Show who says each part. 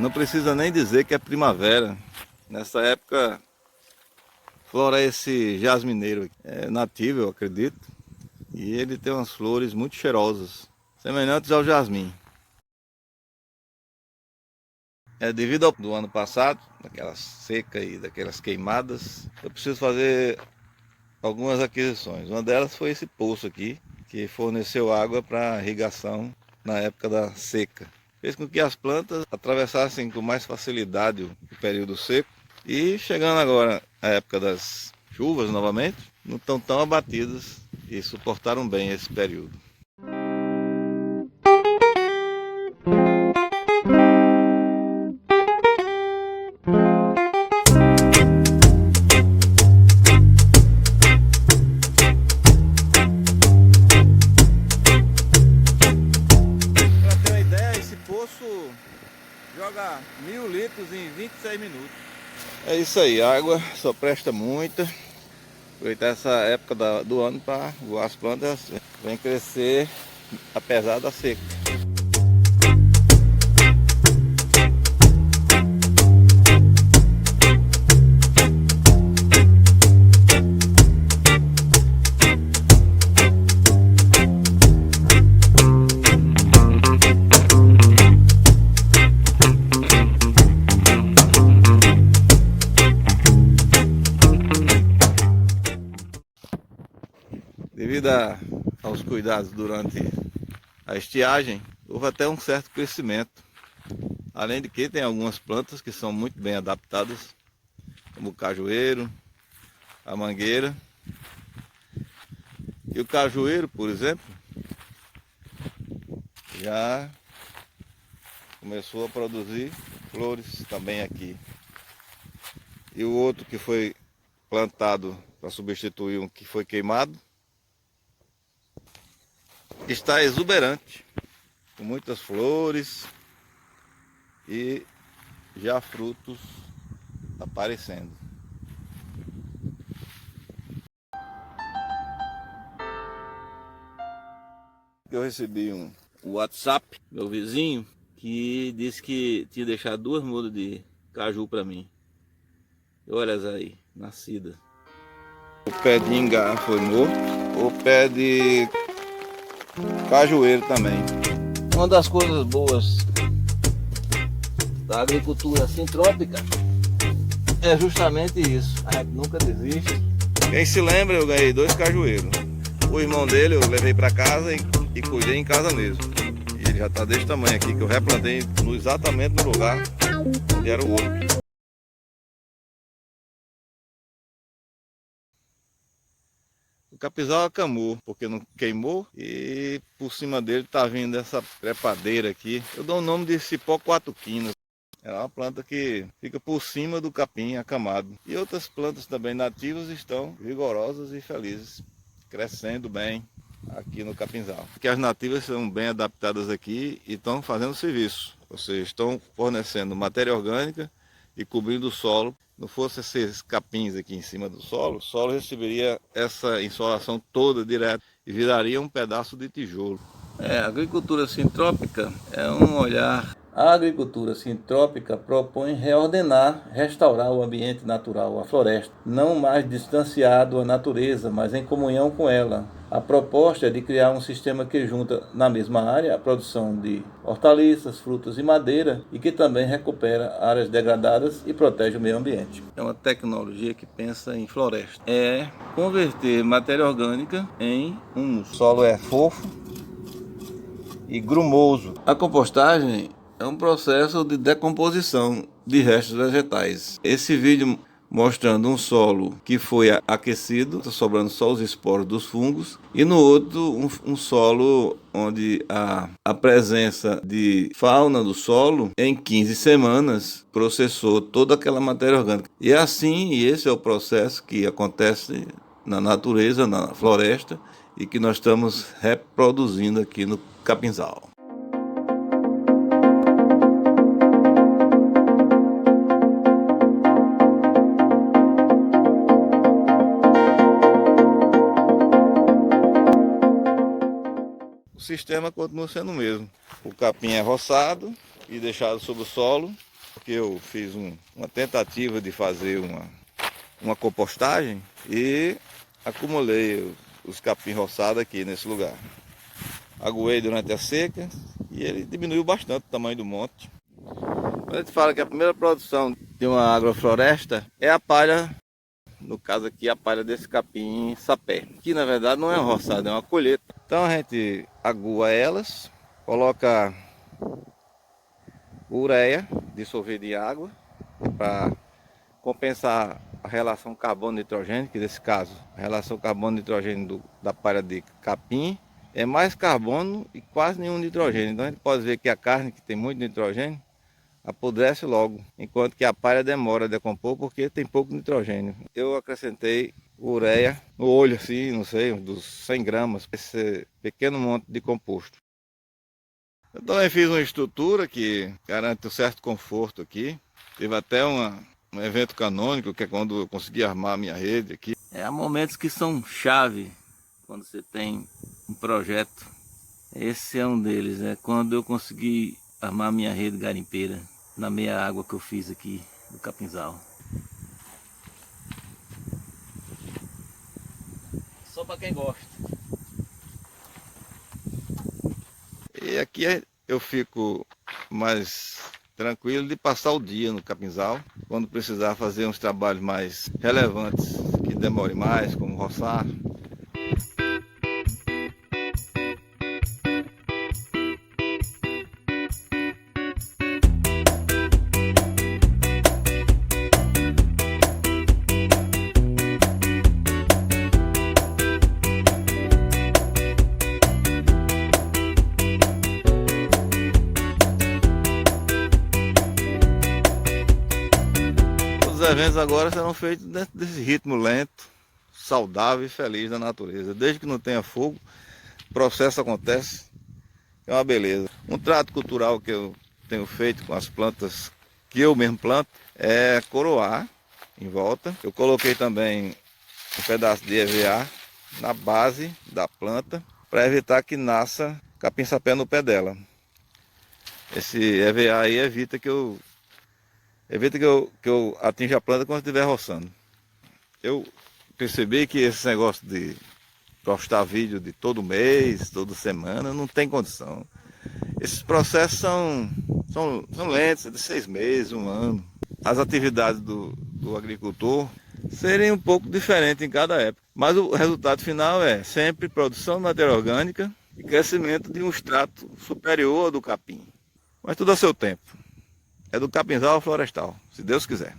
Speaker 1: não precisa nem dizer que é primavera. Nessa época floresce esse jasmineiro. É nativo, eu acredito. E ele tem umas flores muito cheirosas, semelhantes ao jasmim. Devido ao do ano passado, daquela seca e daquelas queimadas, eu preciso fazer algumas aquisições. Uma delas foi esse poço aqui, que forneceu água para irrigação na época da seca. Fez com que as plantas atravessassem com mais facilidade o período seco e chegando agora a época das chuvas novamente, não estão tão abatidas e suportaram bem esse período. Joga 1000 litros em 26 minutos. É isso aí, a água só presta muita. Aproveitar essa época do ano para as plantas vêm crescer apesar da seca. Devido aos cuidados durante a estiagem, houve até um certo crescimento. Além de que tem algumas plantas que são muito bem adaptadas, como o cajueiro, a mangueira. E o cajueiro, por exemplo, já começou a produzir flores também aqui. E o outro que foi plantado para substituir um que foi queimado, está exuberante, com muitas flores e já frutos aparecendo. Eu recebi um WhatsApp, meu vizinho, que disse que tinha deixado 2 mudas de caju para mim. E olha aí, nascida. O pé de ingá foi morto, o pé de cajueiro também. Uma das coisas boas da agricultura sintrópica é justamente isso. A gente nunca desiste. Quem se lembra, eu ganhei 2 cajueiros. O irmão dele eu levei para casa e cuidei em casa mesmo. E ele já está desse tamanho aqui, que eu replantei exatamente no lugar onde era o outro. O capizal acamou, porque não queimou, e por cima dele está vindo essa trepadeira aqui. Eu dou o nome de cipó 4 quinas. É uma planta que fica por cima do capim acamado. E outras plantas também nativas estão vigorosas e felizes, crescendo bem aqui no capinzal. Porque as nativas são bem adaptadas aqui e estão fazendo serviço. Ou seja, estão fornecendo matéria orgânica e cobrindo o solo. Não fosse esses capins aqui em cima do solo, o solo receberia essa insolação toda direto e viraria um pedaço de tijolo. A agricultura sintrópica é um olhar. A agricultura sintrópica propõe reordenar, restaurar o ambiente natural, a floresta, não mais distanciado à natureza, mas em comunhão com ela. A proposta é de criar um sistema que junta na mesma área a produção de hortaliças, frutas e madeira e que também recupera áreas degradadas e protege o meio ambiente. É uma tecnologia que pensa em floresta. É converter matéria orgânica em humus. O solo é fofo e grumoso. A compostagem é um processo de decomposição de restos vegetais. Esse vídeo mostrando um solo que foi aquecido, está sobrando só os esporos dos fungos, e no outro um solo onde a presença de fauna do solo em 15 semanas processou toda aquela matéria orgânica. E assim, esse é o processo que acontece na natureza, na floresta, e que nós estamos reproduzindo aqui no capinzal. O sistema continua sendo o mesmo. O capim é roçado e deixado sob o solo porque eu fiz uma tentativa de fazer uma compostagem e acumulei os capim roçados aqui nesse lugar. Aguei durante a seca e ele diminuiu bastante o tamanho do monte. Quando a gente fala que a primeira produção de uma agrofloresta é a palha, no caso aqui a palha desse capim sapé, que na verdade não é uma roçada, é uma colheita. Então a gente agua elas, coloca ureia dissolvida em água para compensar a relação carbono-nitrogênio, que nesse caso a relação carbono-nitrogênio da palha de capim é mais carbono e quase nenhum nitrogênio. Então a gente pode ver que a carne que tem muito nitrogênio apodrece logo, enquanto que a palha demora a decompor porque tem pouco nitrogênio. Eu acrescentei ureia no olho assim, não sei, dos 100 gramas, esse pequeno monte de composto. Eu também fiz uma estrutura que garante um certo conforto aqui. Teve até um evento canônico, que é quando eu consegui armar a minha rede aqui. Há momentos que são chave quando você tem um projeto. Esse é um deles, é quando eu consegui armar a minha rede garimpeira na meia água que eu fiz aqui do capinzal. Só para quem gosta. E aqui eu fico mais tranquilo de passar o dia no capinzal, quando precisar fazer uns trabalhos mais relevantes, que demore mais, como roçar. Os eventos agora serão feitos dentro desse ritmo lento, saudável e feliz da natureza. Desde que não tenha fogo, o processo acontece, é uma beleza. Um trato cultural que eu tenho feito com as plantas que eu mesmo planto é coroar em volta. Eu coloquei também um pedaço de EVA na base da planta para evitar que nasça capim-sapé no pé dela. Esse EVA aí evita que eu atinja a planta quando estiver roçando. Eu percebi que esse negócio de postar vídeo de todo mês, toda semana, não tem condição. Esses processos são lentos, de 6 meses, 1 ano. As atividades do agricultor serem um pouco diferentes em cada época. Mas o resultado final é sempre produção de matéria orgânica e crescimento de um extrato superior ao do capim. Mas tudo a seu tempo. É do capinzal florestal, se Deus quiser.